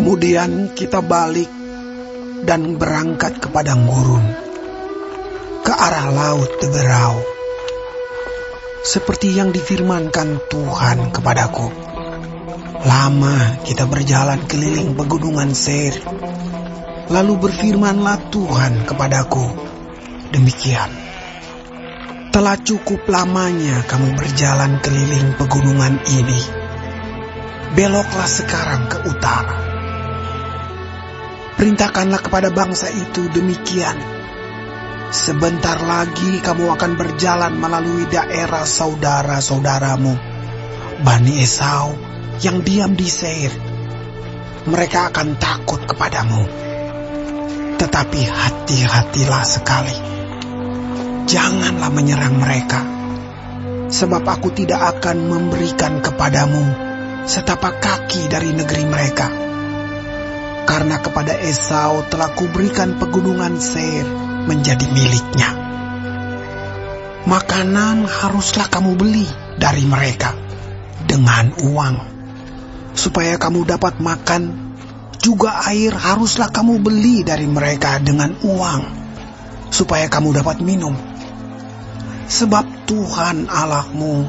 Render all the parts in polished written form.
Kemudian kita balik dan berangkat ke padang gurun, ke arah laut Teberau, seperti yang difirmankan Tuhan kepadaku. Lama kita berjalan keliling pegunungan Seir. Lalu berfirmanlah Tuhan kepadaku, demikian. Telah cukup lamanya kamu berjalan keliling pegunungan ini. Beloklah sekarang ke utara. Perintahkanlah kepada bangsa itu demikian. Sebentar lagi kamu akan berjalan melalui daerah saudara-saudaramu, Bani Esau yang diam di Seir. Mereka akan takut kepadamu. Tetapi hati-hatilah sekali. Janganlah menyerang mereka, sebab aku tidak akan memberikan kepadamu setapak kaki dari negeri mereka. Karena kepada Esau telah kuberikan pegunungan Seir menjadi miliknya. Makanan haruslah kamu beli dari mereka dengan uang, supaya kamu dapat makan. Juga air haruslah kamu beli dari mereka dengan uang, supaya kamu dapat minum. Sebab Tuhan Allahmu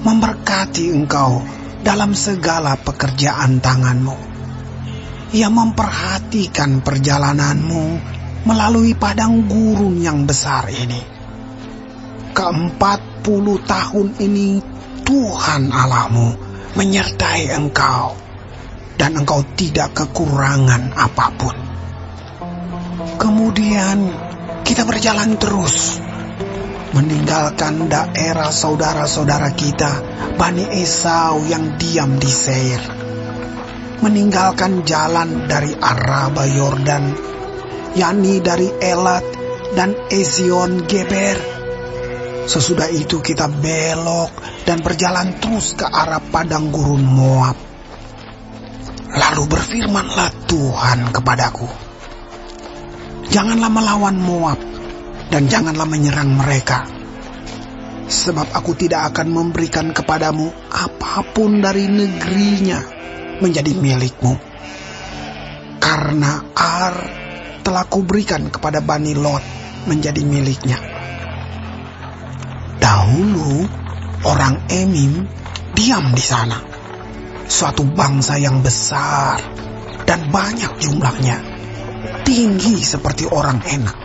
memberkati engkau dalam segala pekerjaan tanganmu. Ia memperhatikan perjalananmu melalui padang gurun yang besar ini. Ke-40 tahun ini Tuhan Allahmu menyertai engkau, dan engkau tidak kekurangan apapun. Kemudian kita berjalan terus, meninggalkan daerah saudara-saudara kita, Bani Esau yang diam di Seir. Meninggalkan jalan dari Araba Yordan, yakni dari Elat dan Ezion Geber. Sesudah itu kita belok dan berjalan terus ke arah padang gurun Moab. Lalu berfirmanlah Tuhan kepadaku, janganlah melawan Moab dan janganlah menyerang mereka, sebab aku tidak akan memberikan kepadamu apapun dari negerinya menjadi milikmu. Karena Ar telah kuberikan kepada Bani Lot menjadi miliknya. Dahulu orang Emim diam di sana, suatu bangsa yang besar dan banyak jumlahnya, tinggi seperti orang Enak.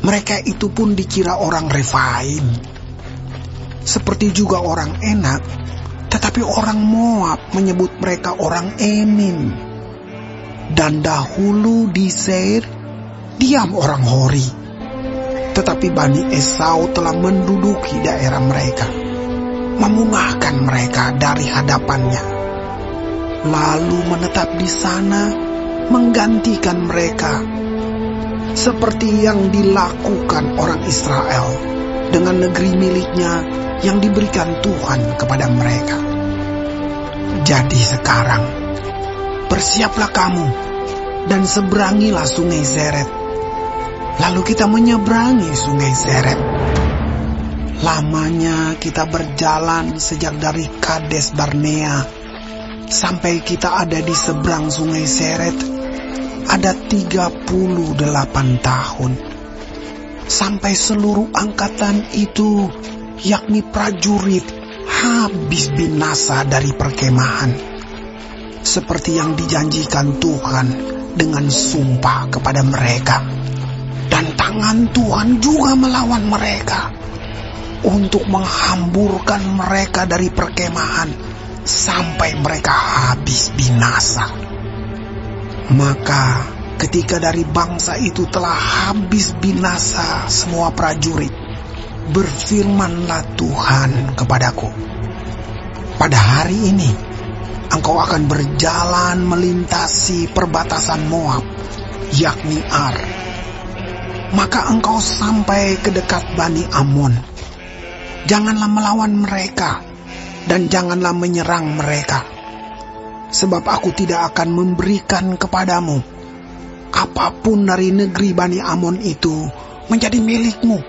Mereka itu pun dikira orang Refaim. Seperti juga orang Enak, tetapi orang Moab menyebut mereka orang Emim. Dan dahulu di Seir diam orang Hori, tetapi Bani Esau telah menduduki daerah mereka, memunahkan mereka dari hadapannya, lalu menetap di sana menggantikan mereka, seperti yang dilakukan orang Israel dengan negeri miliknya yang diberikan Tuhan kepada mereka. Jadi sekarang bersiaplah kamu dan seberangilah sungai Zeret. Lalu kita menyeberangi sungai Zeret. Lamanya kita berjalan sejak dari Kades Barnea sampai kita ada di seberang sungai Zeret, ada 38 tahun. Sampai seluruh angkatan itu, yakni prajurit, habis binasa dari perkemahan, seperti yang dijanjikan Tuhan dengan sumpah kepada mereka. Dan tangan Tuhan juga melawan mereka untuk menghamburkan mereka dari perkemahan sampai mereka habis binasa. Maka ketika dari bangsa itu telah habis binasa semua prajurit, berfirmanlah Tuhan kepadaku, pada hari ini engkau akan berjalan melintasi perbatasan Moab, yakni Ar. Maka engkau sampai ke dekat Bani Amon. Janganlah melawan mereka, dan janganlah menyerang mereka, sebab aku tidak akan memberikan kepadamu apapun dari negeri Bani Amon itu menjadi milikmu,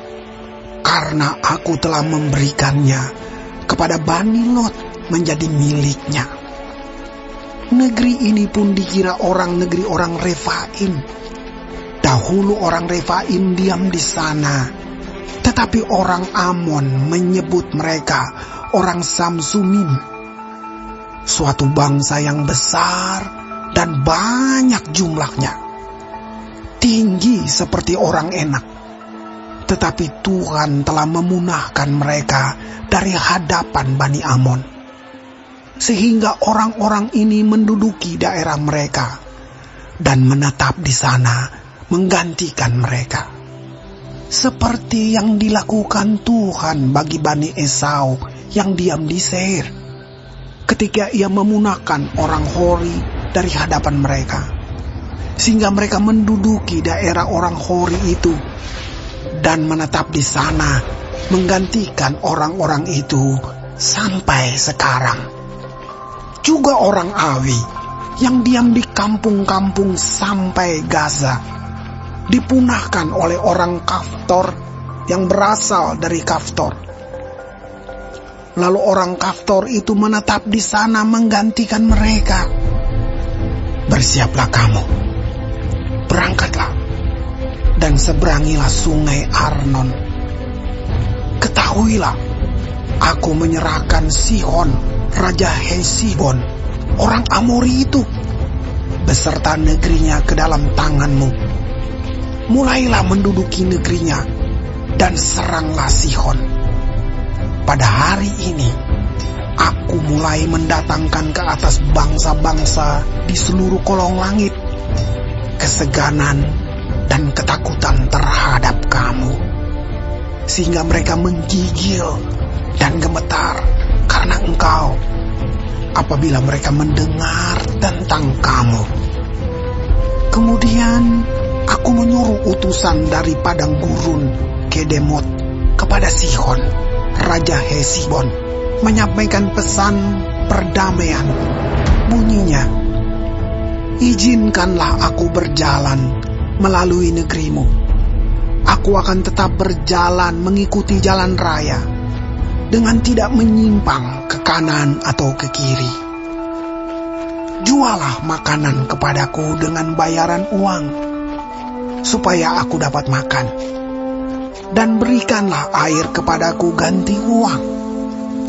karena aku telah memberikannya kepada Bani Lot menjadi miliknya. Negeri ini pun dikira orang negeri orang Refaim. Dahulu orang Refaim diam di sana, tetapi orang Amon menyebut mereka orang Samsumim, suatu bangsa yang besar dan banyak jumlahnya, tinggi seperti orang Enak. Tetapi Tuhan telah memunahkan mereka dari hadapan Bani Amon, sehingga orang-orang ini menduduki daerah mereka dan menetap di sana menggantikan mereka, seperti yang dilakukan Tuhan bagi Bani Esau yang diam di Seir, ketika ia memunahkan orang Hori dari hadapan mereka, sehingga mereka menduduki daerah orang Hori itu dan menetap di sana menggantikan orang-orang itu sampai sekarang. Juga orang Awi yang diam di kampung-kampung sampai Gaza dipunahkan oleh orang Kaftor yang berasal dari Kaftor. Lalu orang Kaftor itu menetap di sana menggantikan mereka. Bersiaplah kamu, berangkatlah, dan seberangilah sungai Arnon. Ketahuilah, aku menyerahkan Sihon, Raja Hesibon, orang Amori itu, beserta negerinya ke dalam tanganmu. Mulailah menduduki negerinya, dan seranglah Sihon. Pada hari ini, aku mulai mendatangkan ke atas bangsa-bangsa di seluruh kolong langit keseganan dan ketakutan terhadap kamu, sehingga mereka menggigil dan gemetar karena engkau apabila mereka mendengar tentang kamu. Kemudian aku menyuruh utusan dari padang gurun Kedemot kepada Sihon, Raja Hesibon, menyampaikan pesan perdamaian. Bunyinya, izinkanlah aku berjalan melalui negerimu. Aku akan tetap berjalan mengikuti jalan raya, dengan tidak menyimpang ke kanan atau ke kiri. Jualah makanan kepadaku dengan bayaran uang, supaya aku dapat makan. Dan berikanlah air kepadaku ganti uang,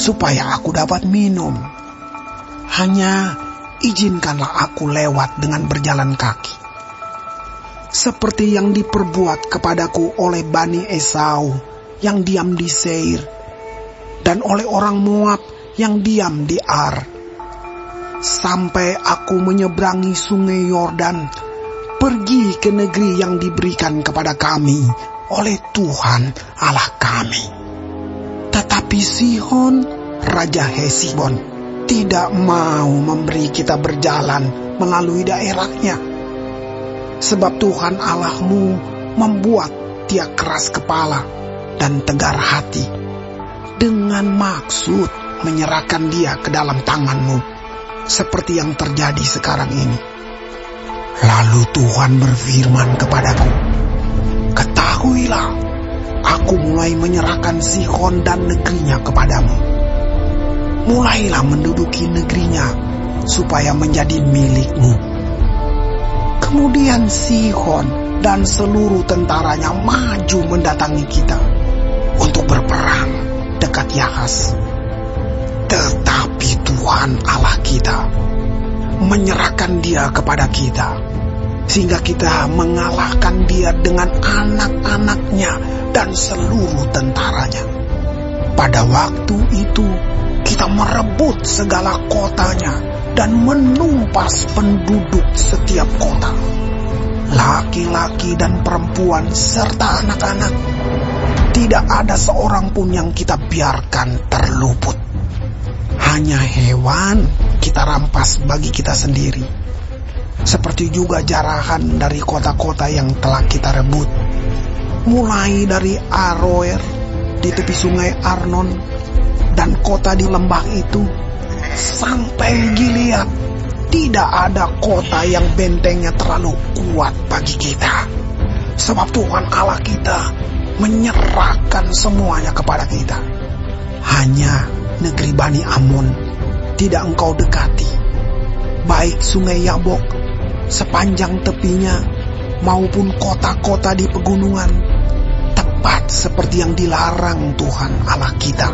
supaya aku dapat minum. Hanya izinkanlah aku lewat dengan berjalan kaki, seperti yang diperbuat kepadaku oleh Bani Esau yang diam di Seir, dan oleh orang Moab yang diam di Ar, sampai aku menyeberangi sungai Yordan, pergi ke negeri yang diberikan kepada kami oleh Tuhan Allah kami. Tetapi Sihon, Raja Hesibon, tidak mau memberi kita berjalan melalui daerahnya, sebab Tuhan Allahmu membuat dia keras kepala dan tegar hati, dengan maksud menyerahkan dia ke dalam tanganmu, seperti yang terjadi sekarang ini. Lalu Tuhan berfirman kepadaku, ketahuilah, aku mulai menyerahkan Sihon dan negerinya kepadamu. Mulailah menduduki negerinya, supaya menjadi milikmu. Kemudian Sihon dan seluruh tentaranya maju mendatangi kita untuk berperang dekat Yahas. Tetapi Tuhan Allah kita menyerahkan dia kepada kita, sehingga kita mengalahkan dia dengan anak-anaknya dan seluruh tentaranya. Pada waktu itu kita merebut segala kotanya dan menumpas penduduk setiap kota, laki-laki dan perempuan serta anak-anak. Tidak ada seorang pun yang kita biarkan terluput. Hanya hewan kita rampas bagi kita sendiri, seperti juga jarahan dari kota-kota yang telah kita rebut, mulai dari Aroer di tepi sungai Arnon dan kota di lembah itu, sampai Gilead. Tidak ada kota yang bentengnya terlalu kuat bagi kita, sebab Tuhan Allah kita menyerahkan semuanya kepada kita. Hanya negeri Bani Amon tidak engkau dekati, baik sungai Yabok sepanjang tepinya maupun kota-kota di pegunungan, tepat seperti yang dilarang Tuhan Allah kita.